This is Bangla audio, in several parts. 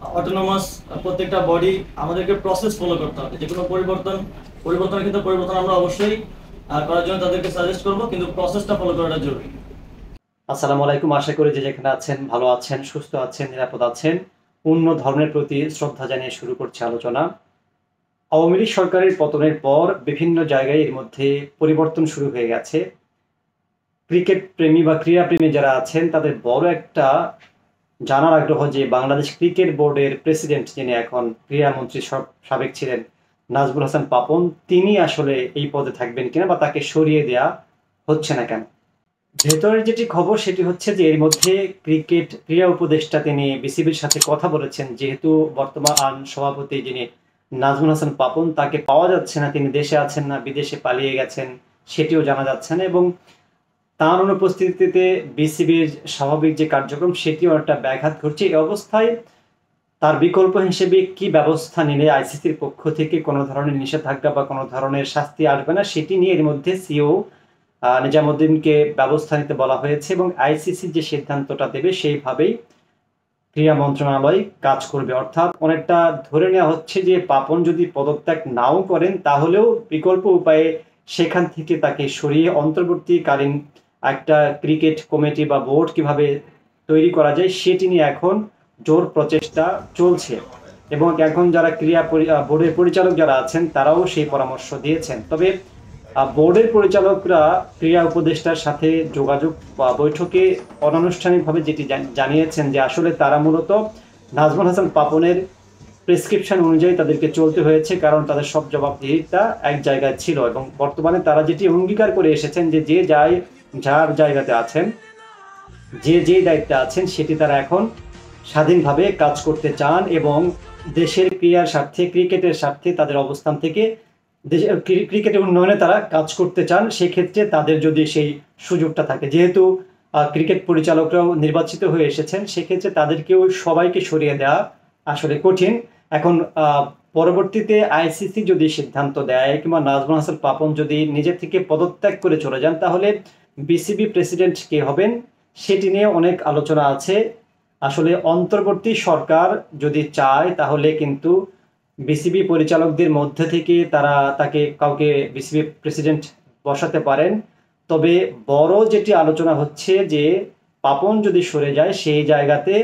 অটোনোমাস প্রত্যেকটা বডি আমাদেরকে প্রসেস ফলো করতে হবে। যে কোনো পরিবর্তনের ক্ষেত্রে পরিবর্তন আমরা অবশ্যই করার জন্য তাদেরকে সাজেস্ট করব, কিন্তু প্রসেসটা ফলো করাটা জরুরি। আসসালামু আলাইকুম। আশা করি যে যেখানে আছেন ভালো আছেন, সুস্থ আছেন, নিরাপদ আছেন। অন্য ধর্মের প্রতি শ্রদ্ধা জানিয়ে শুরু করছি আলোচনা। আওয়ামী লীগ সরকারের পতনের পর বিভিন্ন জায়গায় এর মধ্যে পরিবর্তন শুরু হয়ে গেছে। ক্রিকেট প্রেমী বা ক্রীড়া প্রেমী যারা আছেন তাদের বড় একটা জানার আগ্রহ যে বাংলাদেশ ক্রিকেট বোর্ডের প্রেসিডেন্ট, যিনি এখন ক্রীড়ামন্ত্রী সাবেক ছিলেন, নাজমুল হাসান পাপন, তিনি আসলে এই পদে থাকবেন কিনা বা তাকে সরিয়ে দেয়া হচ্ছে না কেন। ভেতরের যেটি খবর সেটি হচ্ছে যে এর মধ্যে ক্রিকেট ক্রীড়া উপদেষ্টা তিনি বিসিবির সাথে কথা বলেছেন, যেহেতু বর্তমান সভাপতি যিনি নাজমুল হাসান পাপন তাকে পাওয়া যাচ্ছে না, তিনি দেশে আছেন না বিদেশে পালিয়ে গেছেন সেটিও জানা যাচ্ছে না, এবং তার অনুপস্থিতিতে বিসিবির স্বাভাবিক যে কার্যক্রম সেটিও একটা ব্যাঘাত ঘটছে। এই অবস্থায় তার বিকল্প হিসেবে কি ব্যবস্থা নিলে আইসিসির পক্ষ থেকে কোনো ধরনের নিষেধাজ্ঞা বা কোনো ধরনের শাস্তি আসবে না সেটি নিয়ে এর মধ্যে সিও নিজামুদ্দিনকে ব্যবস্থা নিতে বলা হয়েছে, এবং আইসিসি যে সিদ্ধান্তটা দেবে সেইভাবেই ক্রীড়া মন্ত্রণালয় কাজ করবে। অর্থাৎ অনেকটা ধরে নেওয়া হচ্ছে যে পাপন যদি পদত্যাগ নাও করেন তাহলেও বিকল্প উপায়ে সেখান থেকে তাকে সরিয়ে অন্তর্বর্তীকালীন একটা ক্রিকেট কমিটি বা বোর্ড কিভাবে তৈরি করা যায় সেটি নিয়ে এখন জোর প্রচেষ্টা চলছে, এবং এখন যারা বোর্ডের পরিচালক যারা আছেন তারাও সেই পরামর্শ দিয়েছেন। তবে বোর্ডের পরিচালকরা ক্রীড়া উপদেষ্টার সাথে যোগাযোগ বা বৈঠকে অনানুষ্ঠানিকভাবে যেটি জানিয়েছেন যে আসলে তারা মূলত নাজমুল হাসান পাপনের প্রেসক্রিপশন অনুযায়ী তাদেরকে চলতে হয়েছে, কারণ তাদের সব জবাবদিহিতা এক জায়গায় ছিল, এবং বর্তমানে তারা যেটি অঙ্গীকার করে এসেছেন যে যে যার জায়গাতে আছেন, যে দায়িত্বে আছেন সেটি তারা এখন স্বাধীনভাবে কাজ করতে চান, এবং দেশের ক্রীড়ার স্বার্থে ক্রিকেটের স্বার্থে তাদের অবস্থান থেকে দেশের ক্রিকেটের উন্নয়নে তারা কাজ করতে চান। সেক্ষেত্রে তাদের যদি সেই সুযোগটা থাকে, যেহেতু ক্রিকেট পরিচালকরাও নির্বাচিত হয়ে এসেছেন, সেক্ষেত্রে তাদেরকেও সবাইকে সরিয়ে দেওয়া আসলে কঠিন। এখন পরবর্তীতে আইসিসি যদি সিদ্ধান্ত দেয় কিংবা নাজমুল হাসান পাপন যদি নিজের থেকে পদত্যাগ করে চলে যান, তাহলে বিসিবি প্রেসিডেন্ট কে হবেন সেটি নিয়ে অনেক আলোচনা আছে। আসলে অন্তর্বর্তী সরকার যদি চায় তাহলে কিন্তু বিসিবি পরিচালকদের মধ্যে থেকে তারা তাকে কাউকে বিসিবি প্রেসিডেন্ট বসাতে পারেন। তবে বড় যেটি আলোচনা হচ্ছে যে পাপন যদি সরে যায় সেই জায়গাতে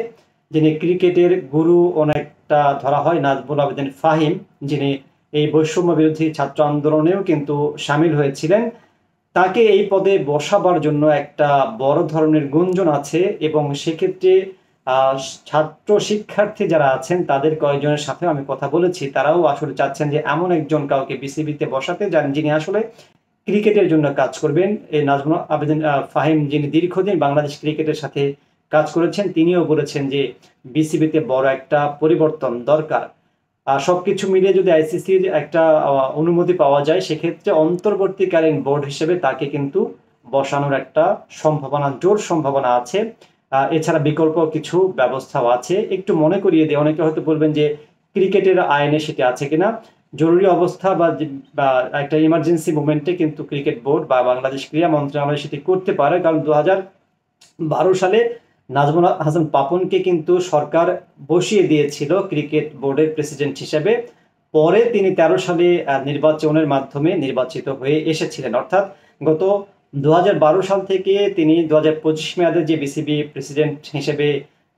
যিনি ক্রিকেটের গুরু অনেকটা ধরা হয় নাজমুল আবেদিন ফাহিম, যিনি এই বৈষম্য বিরোধী ছাত্র আন্দোলনেও কিন্তু সামিল হয়েছিলেন, তাকে এই পদে বসাবার জন্য একটা বড় ধরনের গুঞ্জন আছে, এবং সেক্ষেত্রে ছাত্র শিক্ষার্থী যারা আছেন তাদের কয়েকজনের সাথে আমি কথা বলেছি, তারাও আসলে চাচ্ছেন যে এমন একজন কাউকে বিসিবিতে বসাতে যান যিনি আসলে ক্রিকেটের জন্য কাজ করবেন। এই নাজমুল আবেদিন ফাহিম, যিনি দীর্ঘদিন বাংলাদেশ ক্রিকেটের সাথে কাজ করেছেন, তিনিও বলেছেন যে বিসিবিতে বড় একটা পরিবর্তন দরকার। সবকিছু মিলিয়ে যদি আইসিসির একটা অনুমতি পাওয়া যায় সেক্ষেত্রে অন্তর্বর্তীকালীন বোর্ড হিসেবে তাকে কিন্তু বসানোর একটা জোর সম্ভাবনা আছে। এছাড়া বিকল্প কিছু ব্যবস্থাও আছে। একটু মনে করিয়ে দিয়ে অনেকে হয়তো বলবেন যে ক্রিকেটের আইনে সেটি আছে কিনা। জরুরি অবস্থা বা একটা ইমার্জেন্সি মুভমেন্টে কিন্তু ক্রিকেট বোর্ড বা বাংলাদেশ ক্রীড়া মন্ত্রণালয় সেটি করতে পারে, কারণ 2012 সালে নাজমুল হাসান পাপনকে কিন্তু সরকার বসিয়ে দিয়েছিল ক্রিকেট বোর্ডের প্রেসিডেন্ট হিসেবে। পরে তিনি 13 সালে নির্বাচনের মাধ্যমে নির্বাচিত হয়ে এসেছিলেন। অর্থাৎ গত 2012 সাল থেকে তিনি 2025 মেয়াদে যে বিসিবি প্রেসিডেন্ট হিসেবে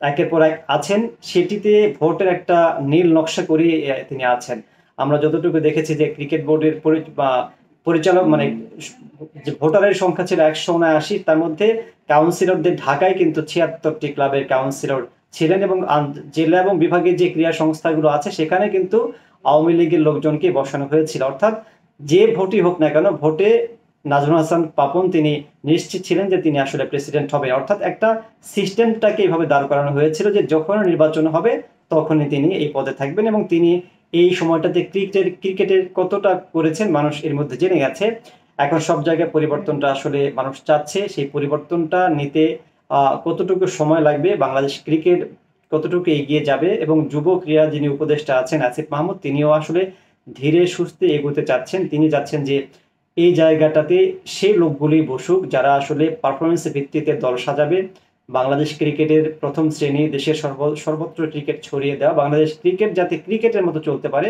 একের পর এক আছেন, সেটিতে ভোটের একটা নীল নকশা করে তিনি আছেন। আমরা যতটুকু দেখেছি যে ক্রিকেট বোর্ডের পরিচালক মানে যে ভোটারের সংখ্যা ছিল 179, তার মধ্যে কাউন্সিলরদের ঢাকায় কিন্তু 76টি ক্লাবের কাউন্সিলর ছিলেন, এবং জেলা এবং বিভাগের যে ক্রীড়া সংস্থাগুলো আছে সেখানে কিন্তু আওয়ামী লীগের লোকজনকে বসানো হয়েছিল। অর্থাৎ যে ভোটই হোক না কেন, ভোটে নাজমুল হাসান পাপন তিনি নিশ্চিত ছিলেন যে তিনি আসলে প্রেসিডেন্ট হবে। অর্থাৎ একটা সিস্টেমটাকে এইভাবে দাঁড় করানো হয়েছিল যে যখন নির্বাচন হবে তখনই তিনি এই পদে থাকবেন, এবং তিনি এই সময়টাতে ক্রিকেটের কতটা করেছেন মানুষ এর মধ্যে জেনে গেছে। এখন সব জায়গায় পরিবর্তনটা আসলে মানুষ চাচ্ছে, সেই পরিবর্তনটা নিতে কতটুকু সময় লাগবে, বাংলাদেশ ক্রিকেট কতটুকু এগিয়ে যাবে, এবং যুব ক্রীড়া যিনি উপদেষ্টা আছেন আসিফ মাহমুদ, তিনিও আসলে ধীরে সুস্থে এগোতে চাচ্ছেন। তিনি চাচ্ছেন যে এই জায়গাটাতে সেই লোকগুলি বসুক যারা আসলে পারফরমেন্সের ভিত্তিতে দল সাজাবে, বাংলাদেশ ক্রিকেটের প্রথম শ্রেণী, দেশের সর্বত্র ক্রিকেট ছড়িয়ে দেওয়া, বাংলাদেশ ক্রিকেট যাতে ক্রিকেটের মতো চলতে পারে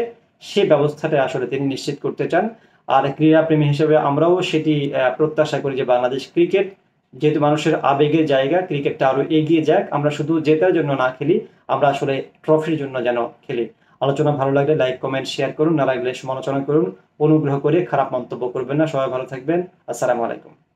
সে ব্যবস্থাটা আসলে তিনি নিশ্চিত করতে চান। আর ক্রীড়াপ্রেমী হিসেবে আমরাও সেটি প্রত্যাশা করি যে বাংলাদেশ ক্রিকেট যেহেতু মানুষের আবেগের জায়গা, ক্রিকেটটা আরো এগিয়ে যাক, আমরা শুধু জেতার জন্য না খেলি, আমরা আসলে ট্রফির জন্য যেন খেলি। আলোচনা ভালো লাগলে লাইক কমেন্ট শেয়ার করুন, না লাগলে সমালোচনা করুন, অনুগ্রহ করে খারাপ মন্তব্য করবেন না। সবাই ভালো থাকবেন। আসসালামু আলাইকুম।